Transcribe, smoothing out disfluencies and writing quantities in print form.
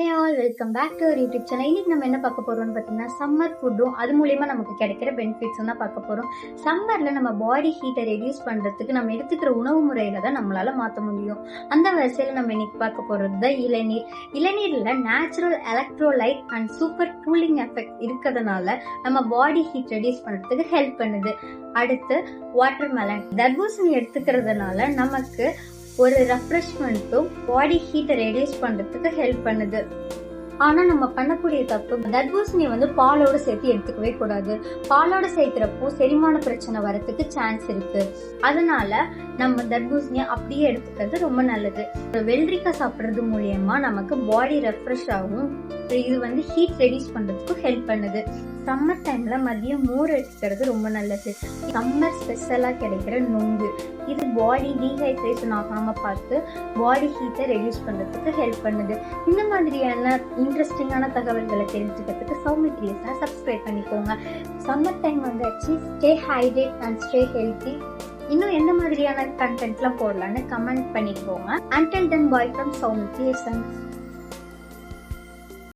Hey all, welcome back to our YouTube channel. இன்னைக்கு நம்ம என்ன பார்க்க போறோம்னு பார்த்தீங்கன்னா, சம்மர் ஃபுட்டும் அது மூலியமா நமக்கு கிடைக்கிற பெனிஃபிட்ஸும் தான் பார்க்க போறோம். சம்மர்ல நம்ம பாடி ஹீட்டை ரெடியூஸ் பண்றதுக்கு நம்ம எடுத்துக்கிற உணவு முறையில தான் நம்மளால மாற்ற முடியும். அந்த வரிசையில் நம்ம இன்னைக்கு பார்க்க போறது தான் இளநீர். இளநீர்ல natural electrolyte and super cooling effect இருக்கிறதுனால நம்ம பாடி ஹீட் ரெடியூஸ் பண்றதுக்கு ஹெல்ப் பண்ணுது. அடுத்து வாட்டர்மெலன். தர்பூசணி எடுத்துக்கிறதுனால நமக்கு ஒரு ரெஃப்ரெஷ்மெண்ட்டும் பாடி ஹீட்டை ரெடியூஸ் பண்றதுக்கு ஹெல்ப் பண்ணுது. ஆனா நம்ம பண்ணக்கூடிய தப்பு, தர்பூசணியை பாலோட சேர்த்து எடுத்துக்கவே கூடாது. பாலோட சேர்க்கிறப்போ செரிமான பிரச்சனை வரத்துக்கு சான்ஸ் இருக்கு. அதனால நம்ம தர்பூசணியை அப்படியே எடுத்துக்கிறது ரொம்ப நல்லது. வெள்ளரிக்காய் சாப்பிட்றது மூலியமா நமக்கு பாடி ரெஃப்ரெஷ் ஆகும். இது ஹீட் ரெடியூஸ் பண்றதுக்கும் ஹெல்ப் பண்ணுது. சம்மர் டைம்ல மதியம் மோர் எடுத்துக்கிறது ரொம்ப நல்லது. சம்மர் ஸ்பெஷலா கிடைக்கிற நொங்கு, இது பாடி டீஹைட்ரேஷன் ஆகாம பார்த்து பாடி ஹீட்டை ரெடியூஸ் பண்றதுக்கு ஹெல்ப் பண்ணுது. இந்த மாதிரியான இன்ட்ரெஸ்டிங்கான தகவல்களை தெரிஞ்சுக்கிறதுக்கு சௌமி கிரியேஷனை சப்ஸ்கிரைப் பண்ணிக்கோங்க. சம்மர் டைம் வந்தாச்சு. Stay hydrate and stay healthy. இன்னும் எந்த மாதிரியான கண்டென்ட்லாம் போடலான்னு கமெண்ட் பண்ணிக்கோங்க. Until then, bye from Soumi creations.